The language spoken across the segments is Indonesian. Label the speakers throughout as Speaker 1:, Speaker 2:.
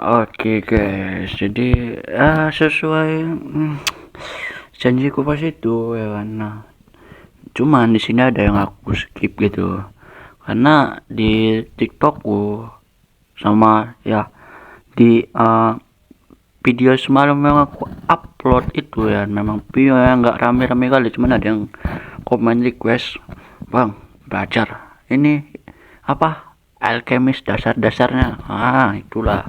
Speaker 1: Oke guys, jadi sesuai janjiku pas itu ya kan. Nah, cuman di sini ada yang aku skip gitu, karena di TikTokku sama ya di video semalam yang aku upload itu ya, memang video yang nggak rame-rame kali, cuman ada yang komen request, bang belajar ini apa alkemis dasar-dasarnya, itulah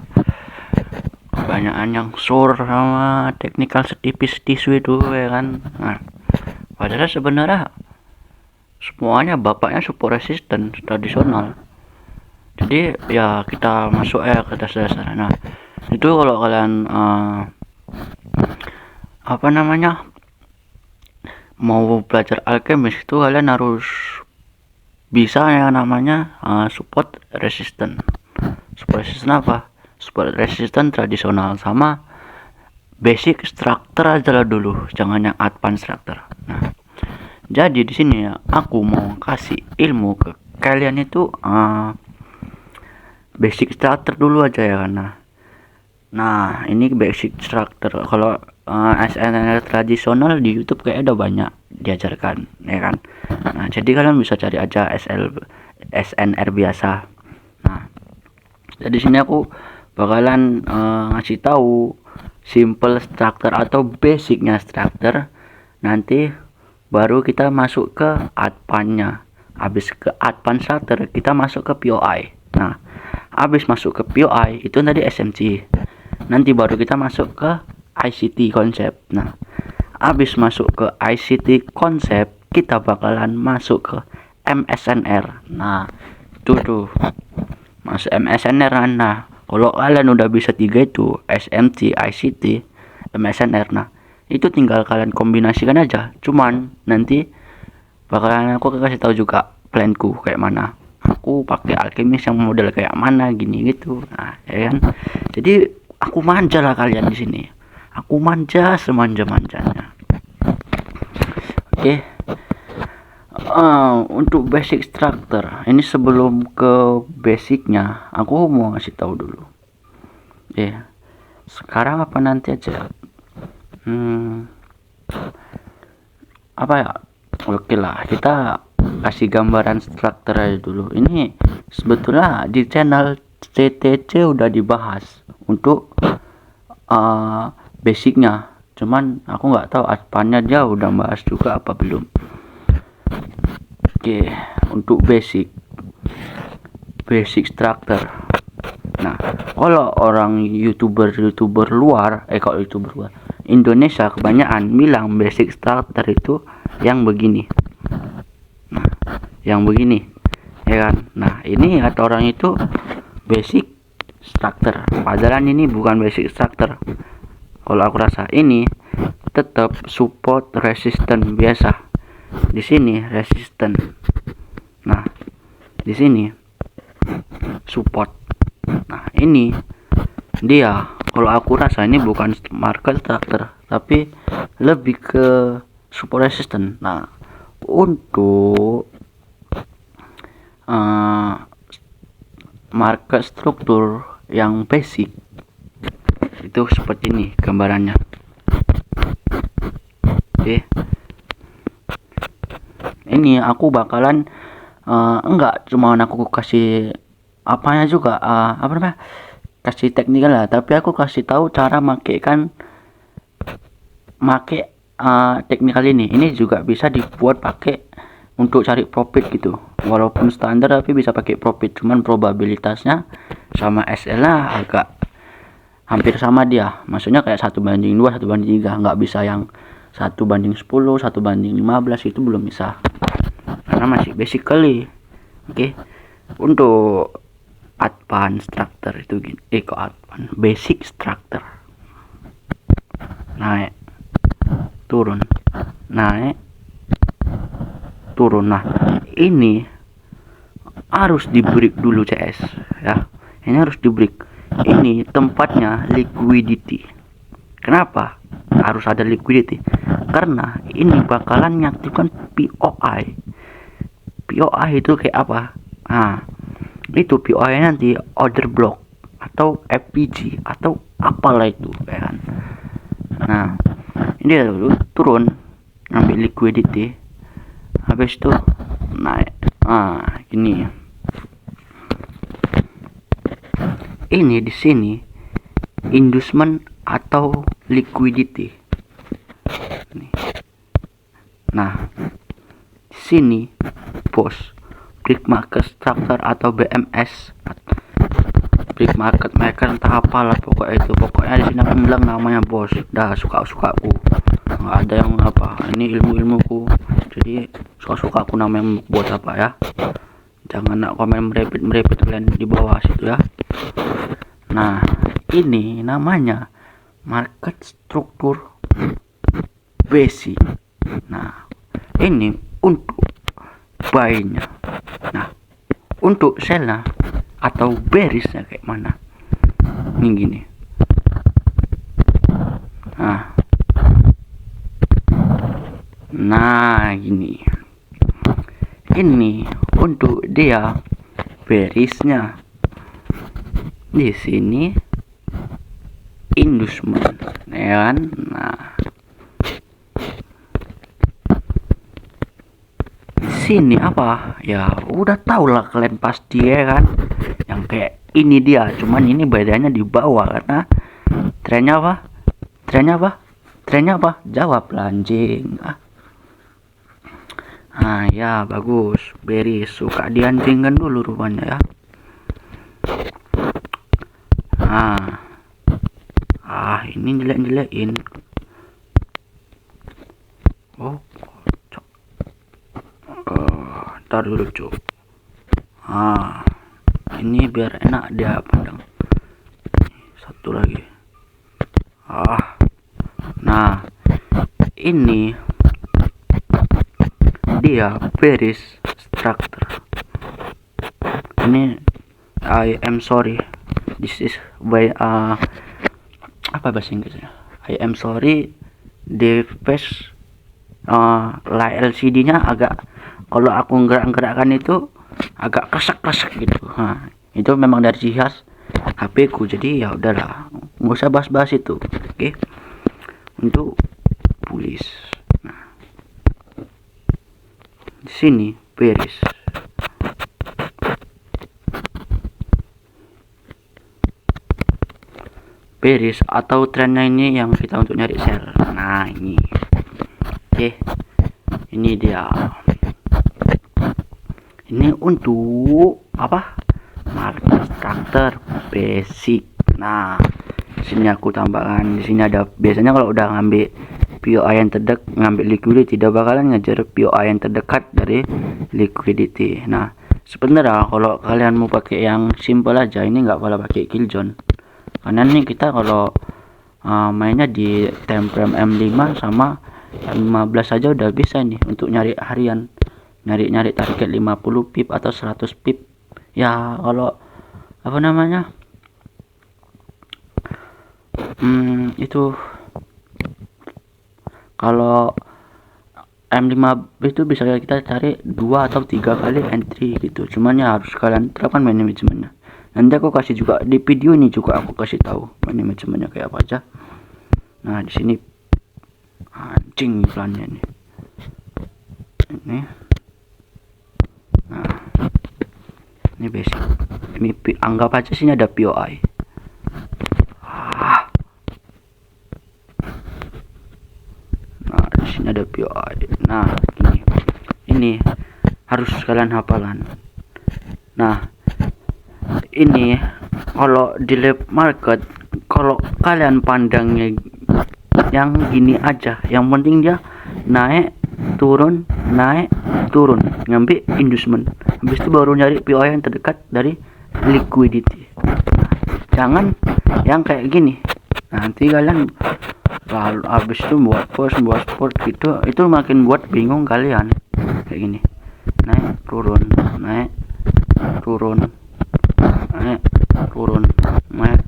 Speaker 1: kebanyakan yang sur sama teknikal setipis tisu itu ya kan. Nah, padahal sebenarnya semuanya bapaknya support resistant tradisional, jadi ya kita masuk ke dasar-dasar. Nah, itu kalau kalian apa namanya mau belajar alkemis itu kalian harus bisa yang namanya support resistant. Support resistant apa? Support resistant tradisional sama basic structure aja lah dulu, jangan yang advanced structure. Nah, jadi di sini ya aku mau kasih ilmu ke kalian itu basic structure dulu aja ya kan. Nah, ini basic structure. Kalau SNR tradisional di YouTube kayak ada banyak diajarkan ya kan. Nah, jadi kalian bisa cari aja SNR biasa. Nah, jadi sini aku bakalan ngasih tahu simple structure atau basicnya structure, nanti baru kita masuk ke advance-nya. Habis ke advance structure kita masuk ke POI. Nah, habis masuk ke POI itu tadi SMC, nanti baru kita masuk ke ICT konsep. Nah, habis masuk ke ICT konsep kita bakalan masuk ke MSNR. Nah, itu tuh masuk MSNR. Nah, kalau kalian udah bisa 3 itu, SMC, ICT, MSNR, nah itu tinggal kalian kombinasikan aja. Cuman nanti bakalan aku kasih tahu juga planku kayak mana, aku pakai alkemis yang model kayak mana gini gitu. Nah, ya kan, jadi aku manja lah kalian di sini, aku manja semanja-manjanya. Oke. Untuk basic structure ini, sebelum ke basicnya aku mau ngasih tahu dulu sekarang apa nanti aja apa ya, oke lah kita kasih gambaran structure aja dulu. Ini sebetulnya di channel CTC udah dibahas untuk basicnya, cuman aku nggak tahu advance-nya dia udah bahas juga apa belum. Oke, untuk basic structure. Nah, kalau orang youtuber luar, kalau youtuber luar Indonesia kebanyakan bilang basic structure itu yang begini. Nah, yang begini, ya kan? Nah, ini kata orang itu basic structure. Padahal ini bukan basic structure. Kalau aku rasa ini tetap support resistant biasa. Di sini resistant. Nah, di sini support. Nah, ini dia, kalau aku rasa ini bukan market structure tapi lebih ke support resistant. Nah, untuk market struktur yang basic itu seperti ini gambarannya. Oke, ini aku bakalan enggak cuma aku kasih apanya juga kasih teknikal lah, tapi aku kasih tahu cara make teknikal ini juga bisa dibuat pakai untuk cari profit gitu, walaupun standar tapi bisa pakai profit, cuman probabilitasnya sama SL lah agak hampir sama dia, maksudnya kayak 1:2, 1:3, nggak bisa yang 1:10, 1:15, itu belum bisa karena masih basically. Oke. Untuk advanced structure itu gini, advanced basic structure, naik turun, naik turun. Nah, ini harus di break dulu CS ya, ini harus di break. Ini tempatnya liquidity. Kenapa harus ada liquidity? Karena ini bakalan nyaktifkan POI. POI itu kayak apa? Nah, itu POI nanti order block. atau FPG atau apalah itu ya kan. Nah ini dulu turun ngambil liquidity, habis itu naik. Gini ini di sini inducement atau liquidity nih. Nah di sini bos, break market structure atau BMS, break market maker entah apalah pokoknya itu. Pokoknya di sini aku bilang namanya bos, dah suka-sukaku, nggak ada yang apa, ini ilmuku, jadi suka-suka aku namanya buat apa ya. Jangan nak komen merepet kalian di bawah situ ya. Nah ini namanya market struktur basic. Nah ini untuk buy-nya. Nah untuk sell-nya atau bearish-nya kayak mana, ini gini. Nah gini, ini untuk dia bearish-nya. Di sini inducement ya kan. Nah sini apa ya, udah tau lah kalian pasti ya kan, yang kayak ini dia, cuman ini bedanya di bawah karena trennya apa jawab lah anjing. Ya bagus, bearish, suka dianjingkan dulu rupanya ya. Ini jelek-jelekin. Ntar dulu cuk. Ini biar enak dia pandang. Satu lagi. Nah ini dia bearish structure. Ini I am sorry, this is by apa bahasa Inggrisnya, I am sorry, the face light LCD nya agak, kalau aku gerak-gerakkan itu agak kresek gitu. Itu memang dari jihaz HP ku, jadi ya udahlah, nggak usah bahas-bahas itu. Oke. Untuk bullish. Nah di sini bearish. Bearish atau trennya ini yang kita untuk nyari sell. Nah ini oke. Ini dia, ini untuk apa, market structure basic. Nah sini aku tambahkan, di sini ada, biasanya kalau udah ngambil POI yang terdekat, ngambil liquidity, tidak bakalan ngejar POI yang terdekat dari liquidity. Nah sebenarnya kalau kalian mau pakai yang simple aja, ini nggak boleh pakai kill zone, karena nih kita kalau mainnya di time frame M5 sama M15 saja udah bisa nih untuk nyari harian, nyari target 50 pip atau 100 pip ya. Kalau apa namanya itu kalau M5 itu bisa kita cari 2 atau 3 kali entry gitu, cuman ya harus kalian terapkan manajemennya. Nanti aku kasih juga di video ini, juga aku kasih tahu manajemennya kayak apa aja. Nah di sini anjing iklannya ini. Nah ini basic, ini anggap aja sini ada POI. Nah di sini ada POI. Nah ini harus kalian hafalan. Nah ini kalau di live market, kalau kalian pandangnya yang gini aja, yang penting dia naik turun ngambil inducement, habis itu baru nyari POI yang terdekat dari liquidity. Jangan yang kayak gini, nanti kalian lalu habis itu buat post gitu, itu makin buat bingung kalian. Kayak gini, naik turun naik turun naik turun naik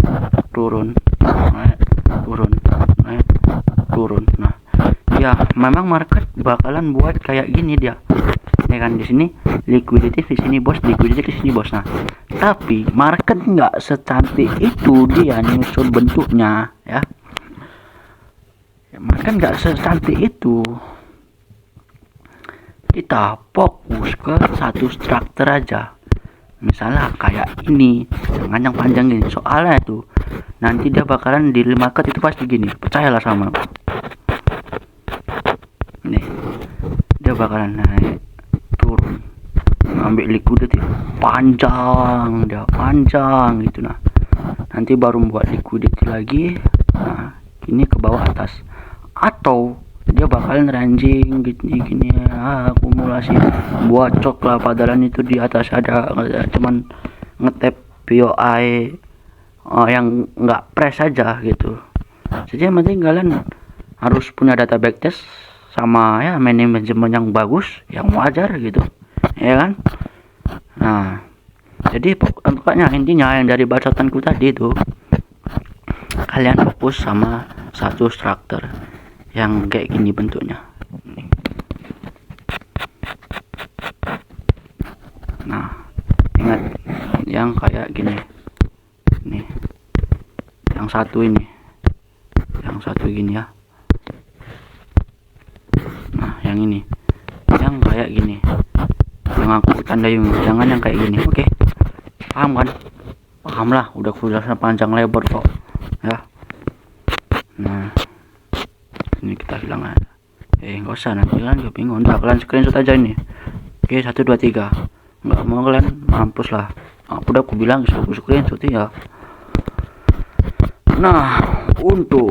Speaker 1: turun naik turun naik turun. Nah ya memang market bakalan buat kayak gini dia, ya kan. Di sini liquidity, di sini bos liquidity, di sini bos. Nah, tapi market nggak secantik itu dia nyusun bentuknya ya. Market nggak secantik itu. Kita fokus ke satu struktur aja, misalnya kayak ini, jangan yang panjang gini, soalnya tuh nanti dia bakalan di market itu pasti gini, percayalah sama aku. Nih dia bakalan naik turun, ambil liquidity panjang, dia panjang gitu. Nah nanti baru buat liquidity lagi, nah ini ke bawah atas, atau dia bakalan ranjing gini akumulasi buat cok lah, padahal itu di atas ada cuman ngetap POI yang nggak press aja gitu. Jadi yang penting kalian harus punya data backtest sama ya manajemen yang bagus, yang wajar gitu ya kan. Nah jadi pokoknya intinya yang dari bacotanku tadi itu, kalian fokus sama satu struktur yang kayak gini bentuknya. Nah ingat yang kayak gini nih, yang satu ini, yang satu gini ya. Nah yang ini, yang kayak gini, yang aku tandai, jangan yang kayak gini. Oke, paham kan? Paham lah, udah panjang lebar kok ya. Nah ini kita hilang aja, nggak usah, nanti kalian juga bingung. Udah kalian screenshot aja ini. Oke, 1 2 3. Nggak mau kalian mampus lah. Udah aku bilang aku screenshot ya. Nah untuk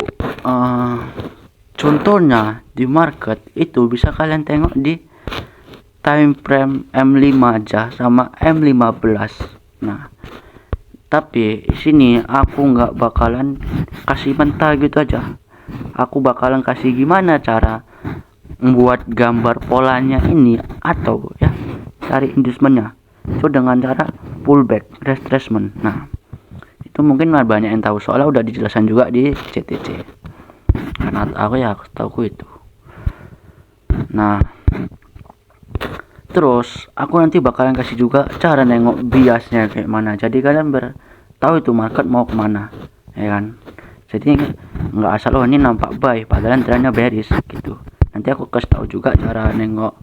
Speaker 1: contohnya di market itu bisa kalian tengok di time frame M5 aja sama M15. Nah tapi sini aku nggak bakalan kasih mentah gitu aja, aku bakalan kasih gimana cara membuat gambar polanya ini, atau ya cari inducementnya itu dengan cara pullback retracement. Nah itu mungkin banyak yang tahu, soalnya udah dijelaskan juga di CTC, karena aku tahu itu. Nah terus aku nanti bakalan kasih juga cara nengok biasnya kayak mana, jadi kalian tahu itu market mau kemana ya kan. Jadi nggak asal ini nampak buy padahal trennya bearish gitu. Nanti aku kasih tahu juga cara nengok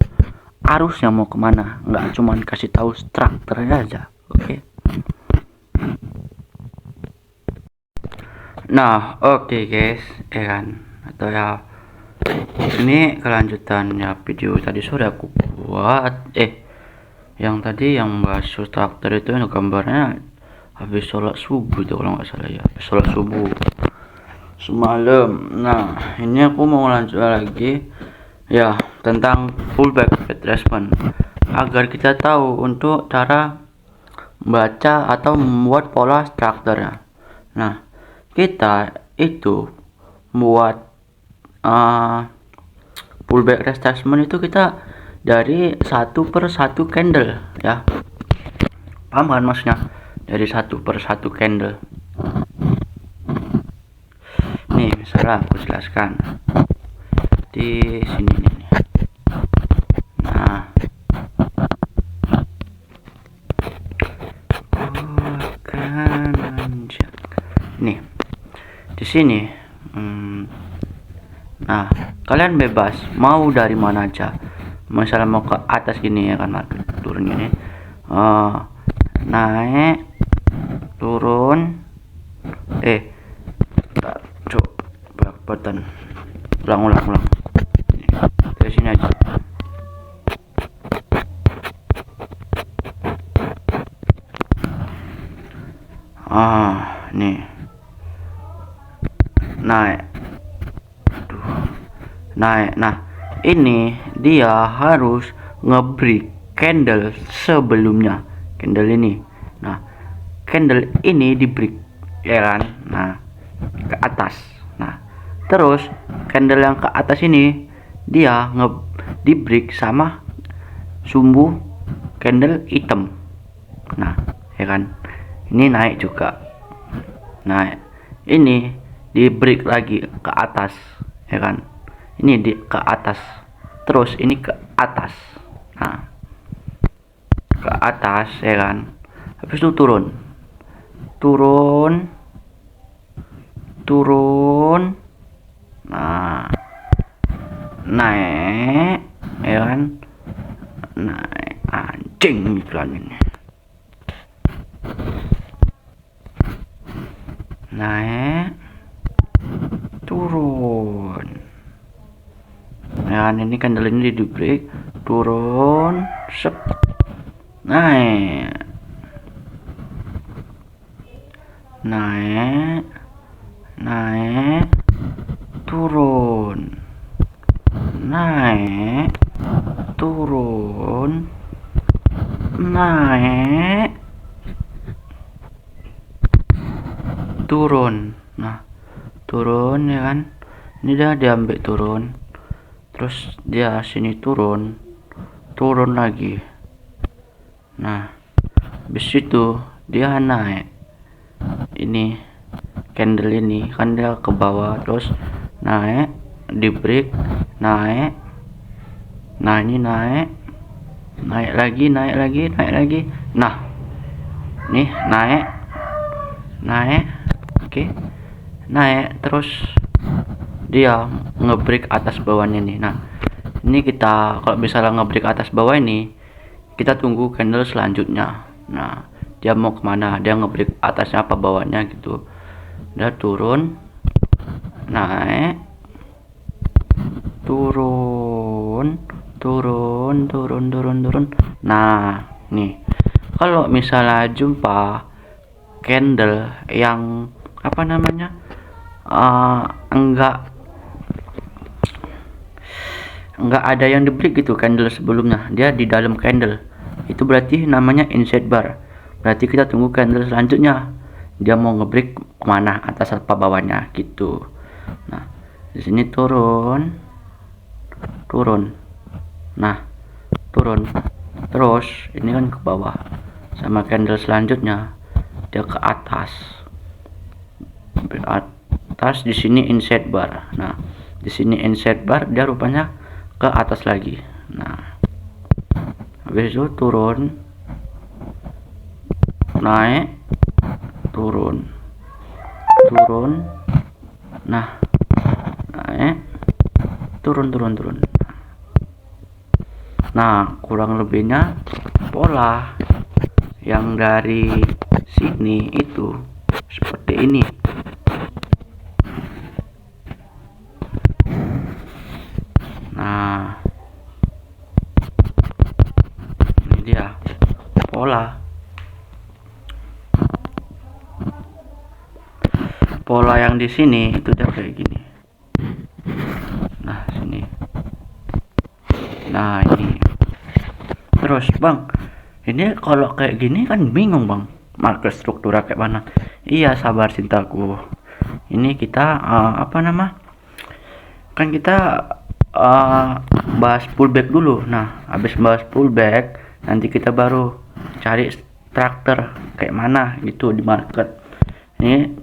Speaker 1: arusnya mau kemana, nggak cuman kasih tahu strukturnya aja. Oke. Nah oke guys ya kan, atau ya ini kelanjutannya video tadi sore aku buat yang tadi yang bahas struktur itu, yang gambarnya habis sholat subuh itu kalau nggak salah ya, habis sholat subuh semalam. Nah ini aku mau lanjut lagi ya tentang pullback retracement, agar kita tahu untuk cara membaca atau membuat pola strukturnya. Nah kita itu buat pullback retracement itu kita dari 1 per 1 candle ya, paham kan maksudnya, dari 1 per 1 candle. Nih misalnya aku jelaskan di sini nih. Nah nih di sini nah kalian bebas mau dari mana aja, misalnya mau ke atas gini ya kan, market turun gini, naik turun, button ulang dari sini aja. Nih naik. Nah ini dia harus ngebreak candle sebelumnya, candle ini. Nah candle ini di break ya kan, nah ke atas. Nah terus candle yang ke atas ini dia di break sama sumbu candle hitam. Nah ya kan, ini naik juga. Nah ini di break lagi ke atas ya kan, ini ke atas, terus ini ke atas. Nah ke atas ya kan, habis itu turun turun turun, nah naik ya kan, naik anjing iklan ini, naik turun ya kan, ini candle ini di break, turun sep, naik naik naik turun, naik turun, naik turun, nah turun ya kan, ini dah diambil turun, terus dia sini turun, turun lagi, nah habis itu dia naik, ini candle ini kan dia ke bawah, terus naik di break, naik, nah ini naik, naik lagi, naik lagi, naik lagi, nah nih naik, naik, oke, naik, terus dia ngebreak atas bawahnya nih. Nah ini kita kalau misalnya ngebreak atas bawah ini, kita tunggu candle selanjutnya. Nah dia mau kemana, dia ngebreak atasnya apa bawahnya gitu, dia turun, naik, turun turun turun turun turun. Nah nih kalau misalnya jumpa candle yang apa namanya, enggak ada yang di break gitu, candle sebelumnya dia di dalam candle, itu berarti namanya inside bar, berarti kita tunggu candle selanjutnya dia mau ngebreak kemana, atas apa bawahnya gitu. Nah di sini turun turun, nah turun terus ini kan ke bawah, sama candle selanjutnya dia ke atas di sini inside bar. Nah di sini inside bar dia rupanya ke atas lagi, nah habis itu turun, naik, turun turun, nah naik, turun turun turun. Nah kurang lebihnya pola yang dari sini itu seperti ini. Nah ini dia pola yang di sini itu dia kayak gini. Nah sini, nah ini terus bang, ini kalau kayak gini kan bingung bang, market struktura kayak mana. Iya sabar cintaku, ini kita apa nama, kan kita bahas pullback dulu. Nah habis bahas pullback nanti kita baru cari struktur kayak mana gitu di market. Ini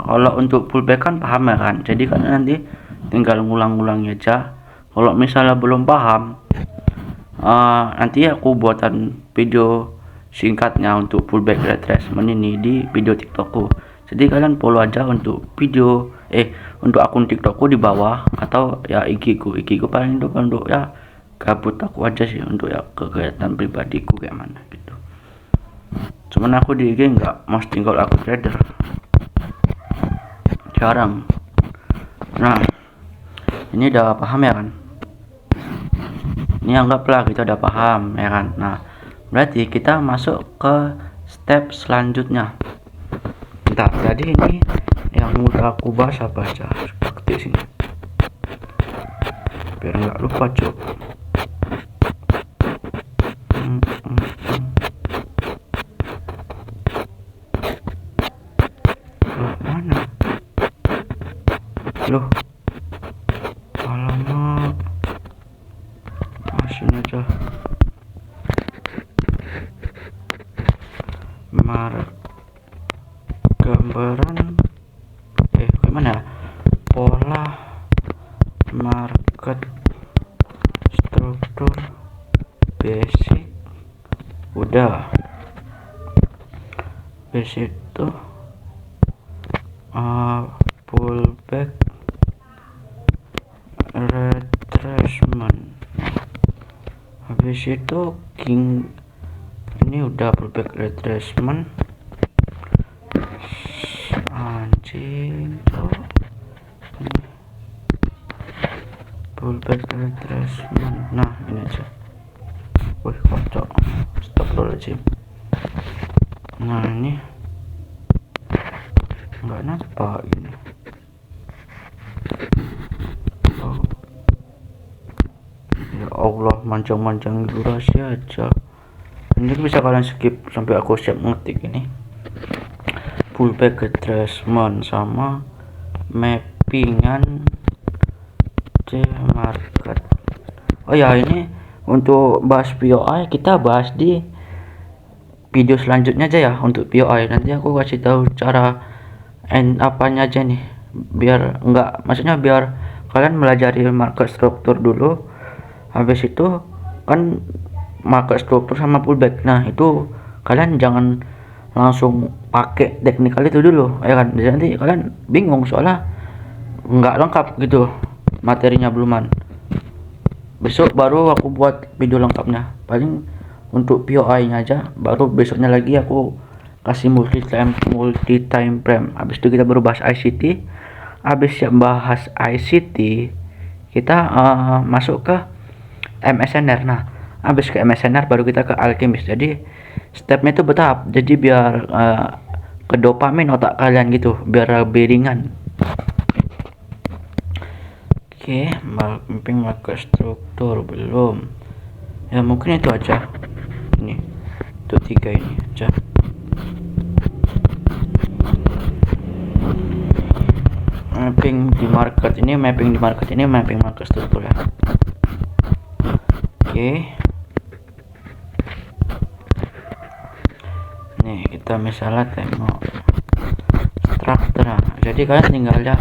Speaker 1: kalau untuk pullback kan paham ya kan, jadi kan nanti tinggal ngulang-ngulangi aja. Kalau misalnya belum paham, nanti aku buatan video singkatnya untuk pullback retracement ini di video tiktokku, jadi kalian follow aja untuk video untuk akun tiktokku di bawah, atau ya IG ku paling itu untuk ya gabut aku aja sih, untuk ya kegiatan pribadiku kayak mana gitu. Cuman aku di IG nggak mau tinggal aku trader, jarang. Nah ini udah paham ya kan, ini anggaplah kita udah paham ya kan. Nah berarti kita masuk ke step selanjutnya. Bentar, jadi ini yang udah aku bahas apa aja, seperti sini biar nggak lupa cuk. Loh mana, loh alamak, masih aja gambaran gimana ya? Pola market struktur basic udah itu pullback retracement, habis itu king ini udah pullback retracement, anjing tuh ini pullback retracement. Nah ini aja, wih kocok, stop dulu aja. Nah ini nggak nampak ini. Oh ya Allah, manjang-manjang durasi aja. Ini bisa kalian skip sampai aku siap ngetik. Ini pullback retracement sama mappingan C market. Oh ya, ini untuk bahas POI kita bahas di video selanjutnya aja ya. Untuk POI nanti aku kasih tahu cara apanya aja nih, biar enggak, maksudnya biar kalian melajari market struktur dulu, habis itu kan market struktur sama pullback. Nah itu kalian jangan langsung pakai teknikal itu dulu ya kan, jadi nanti kalian bingung soalnya nggak lengkap gitu materinya beluman. Besok baru aku buat video lengkapnya, paling untuk POI nya aja, baru besoknya lagi aku kasih multi time frame. Habis itu kita baru bahas ICT. Habis siap bahas ICT kita masuk ke MSNR. Nah habis ke MSNR baru kita ke Alchemist. Jadi stepnya itu bertahap, jadi biar ke dopamin otak kalian gitu, biar lebih ringan. Oke, mapping market struktur belum ya, mungkin itu aja. Ini itu 3 ini aja. Mapping di market ini, mapping market struktur ya. Oke, nih kita misalnya tengok struktur. Jadi kalian tinggal ya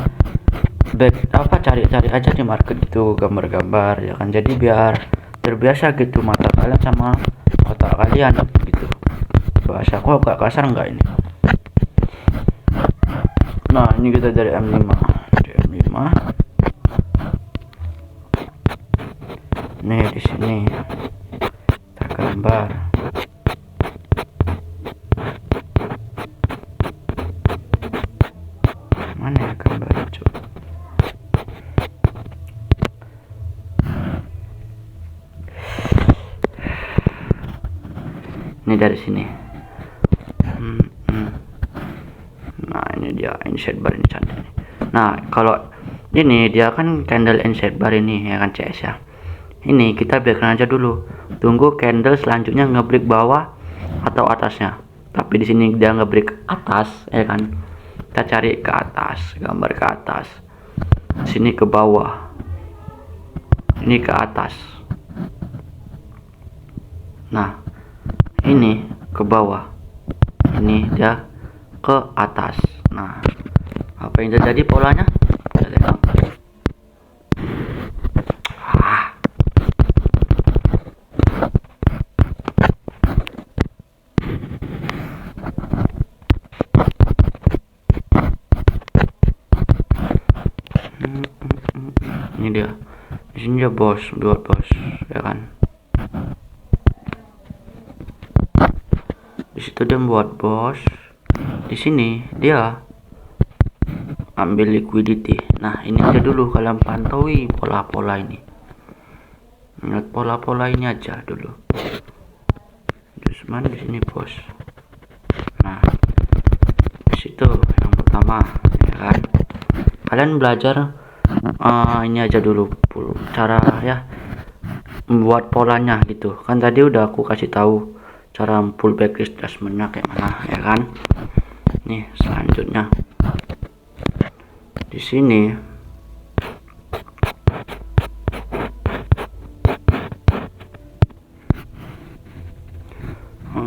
Speaker 1: cari-cari aja di market itu gambar-gambar ya kan, jadi biar terbiasa gitu mata kalian sama otak kalian gitu. Bahasa aku agak kasar enggak ini? Nah ini kita dari M5. Nih di sini kita gambar. Mana ya gambar coba? Ini dari sini. Nah ini dia insert bar ini cantik. Nah kalau ini dia kan candle insert bar ini ya kan CS ya. Ini kita biarkan aja dulu, tunggu candle selanjutnya ngebreak bawah atau atasnya. Tapi di sini dia ngebreak atas ya kan, kita cari ke atas, gambar ke atas, sini ke bawah, ini ke atas. Nah ini ke bawah, ini dia ke atas. Nah apa yang terjadi polanya? Kita lihat. Ini dia, di sini dia bos ya kan, di situ dia buat bos, di sini dia ambil liquidity. Nah ini aja dulu kalian pantaui pola-pola ini, ingat pola-pola ini aja dulu. Jusman di sini bos. Nah di situ yang pertama ya kan, kalian belajar ini aja dulu cara ya membuat polanya gitu kan. Tadi udah aku kasih tahu cara pullback retracement-nya kayak mana ya kan. Nih selanjutnya di sini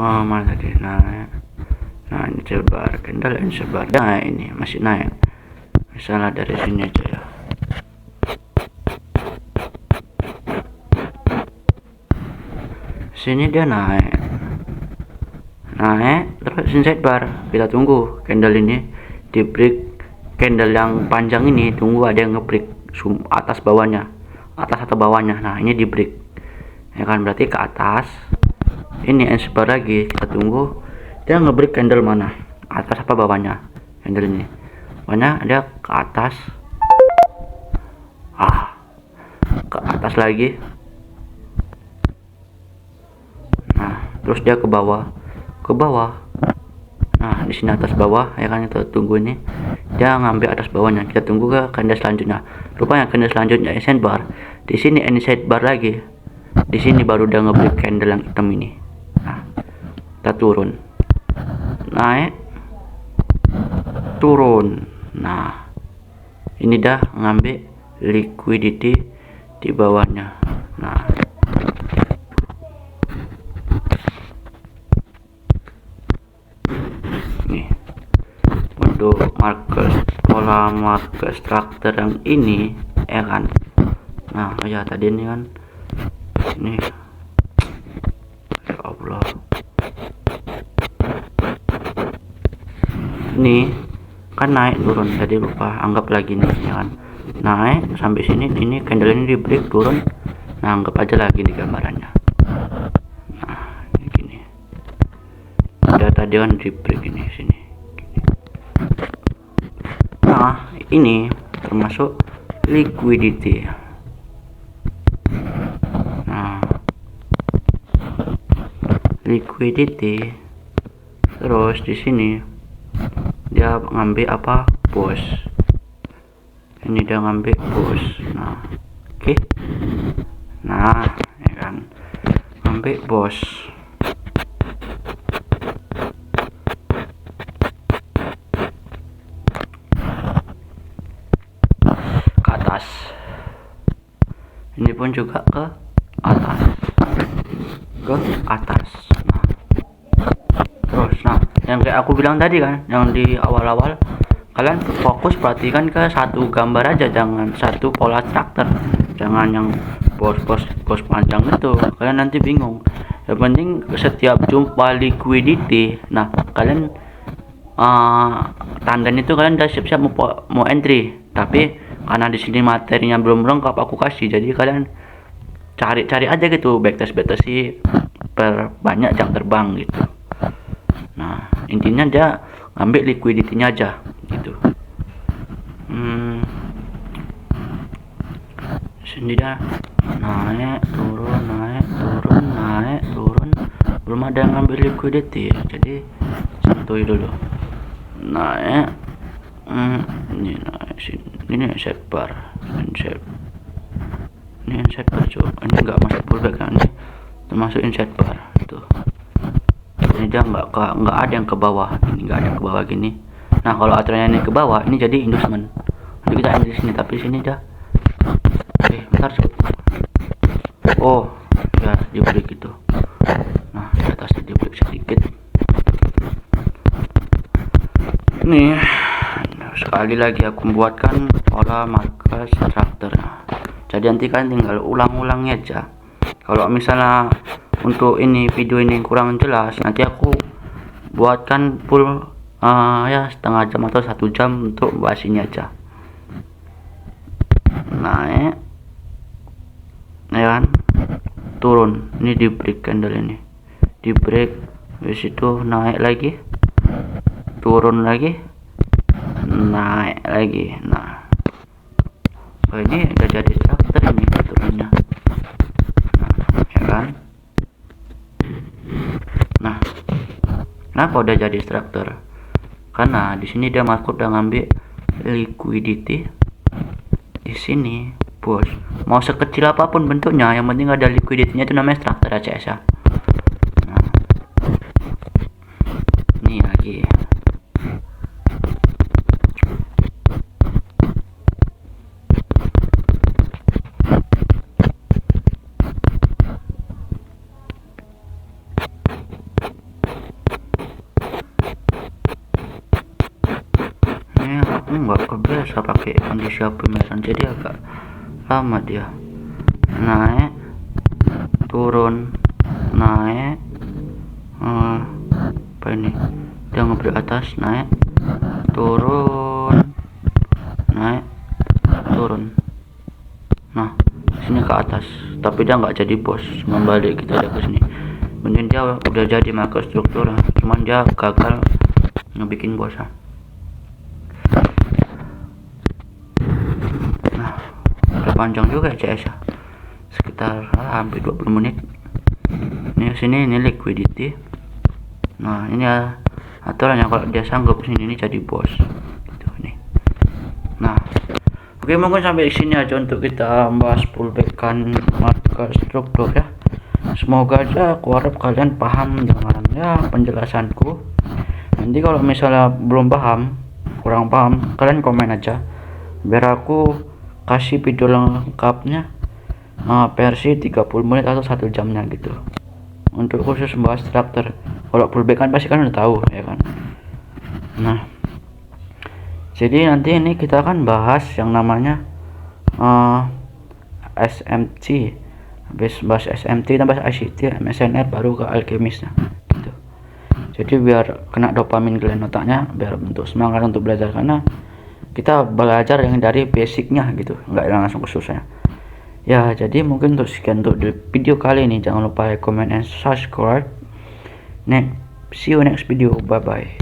Speaker 1: mana tadi naik. Nah ini coba candle and sebar. Nah ini masih naik, misalnya dari sini aja ya. Sini dia naik terus mesin sidebar. Kita tunggu candle ini di break, candle yang panjang ini tunggu ada yang ngebreak atas bawahnya, atas atau bawahnya. Nah ini di break ya kan, berarti ke atas. Ini sidebar lagi, kita tunggu dia ngebreak candle mana, atas apa bawahnya candle ini. Pokoknya dia ke atas, ke atas lagi. Nah terus dia ke bawah. Nah di sini atas bawah ya kan, kita tunggu ini dia ngambil atas bawahnya. Kita tunggu ke candle selanjutnya. Rupanya candle selanjutnya inside bar. Di sini inside bar lagi. Di sini baru dia ngebreak candle yang hitam ini. Nah kita turun, naik, turun. Nah ini dah ngambil liquidity di bawahnya. Nah nih untuk pola market structure yang ini ya kan. Nah ya tadi ini kan ini, ya Allah, ini kan naik turun, jadi lupa anggap lagi nih ya kan, naik sampai sini, ini candle ini di break turun. Nah anggap aja lagi di gambarannya. Nah ini gini, ada tadi kan di break ini sini gini. Nah ini termasuk liquidity. Nah liquidity, terus di sini dia ngambil apa, bos. Ini dia ngambil bos. Nah oke. Nah ya kan, ngambil bos. Ke atas. Ini pun juga ke atas. Ke atas. Nah terus, nah yang kayak aku bilang tadi kan, yang di awal-awal, kalian fokus perhatikan ke satu gambar aja, jangan satu pola structure, jangan yang bos panjang itu, kalian nanti bingung. Yang penting setiap jumpa liquidity, nah kalian tanda itu kalian udah siap-siap mau entry. Tapi karena di sini materinya belum lengkap aku kasih, jadi kalian cari aja gitu, backtest sih banyak jam terbang gitu. Nah intinya dia ngambil liquidity-nya aja gitu. Sini dah naik turun, naik turun, naik turun, belum ada yang ngambil liquidity, jadi santuy dulu. Naik, ini naik sini, ini inside bar, ini inside bar cuy. Ini nggak masuk pullback kan, ini termasuk inside bar tuh. Ini dia nggak ada yang ke bawah, ini nggak ada yang ke bawah gini. Nah kalau aturannya ini ke bawah, ini jadi inducement. Jadi kita ambil di sini, tapi sini dah. Bentar. Oh ya di break gitu. Nah di atasnya di break sedikit. Nih sekali lagi aku membuatkan pola market structure. Jadi nanti kan tinggal ulang-ulangnya aja. Kalau misalnya untuk ini video ini kurang jelas, nanti aku buatkan full ya setengah jam atau 1 jam untuk bahas ini aja. Naik ya kan, turun, ini di break candle ini, di break, di situ naik lagi, turun lagi, naik lagi. Nah ini udah jadi structure ini turunnya. Nah, ya kan. Nah kenapa udah jadi structure? Karena di sini dia market udah ngambil liquidity di sini, bos. Mau sekecil apapun bentuknya, yang penting ada liquidity-nya, itu namanya structure ACS ya. Nah ini lagi. Nggak kebiasa pakai kondisi pemeran, jadi agak lama dia. Naik turun, naik apa ini, dia ngebreak atas, naik, turun, naik, turun. Nah, sini ke atas, tapi dia nggak jadi bos, membalik kita ada ke sini. Mungkin dia udah jadi makrostruktur, cuman dia gagal ngebikin bos. Nah, udah panjang juga CS ya, sekitar hampir 20 menit. Ini sini ini liquidity. Nah, ini ya aturannya, kalau dia sanggup sini ini jadi bos gitu nih. Nah, oke, mungkin sampai sini aja untuk kita membahas pullback-an market struktur ya. Semoga aja aku harap kalian paham dengan ya penjelasanku. Nanti kalau misalnya belum paham, kurang paham, kalian komen aja biar aku kasih video lengkapnya, versi 30 menit atau 1 jamnya gitu, untuk khusus membahas struktur. Kalau pullback kan pasti kan udah tahu ya kan. Nah, jadi nanti ini kita akan bahas yang namanya SMT. Habis bahas SMT tambah ICT, MSNR, baru ke alkemisnya gitu. Jadi biar kena dopamin kalian otaknya, biar bentuk semangat untuk belajar, karena kita belajar yang dari basicnya gitu, nggak langsung ke susahnya ya. Jadi mungkin untuk sekian untuk video kali ini, jangan lupa like, comment, and subscribe. See you next video, bye bye.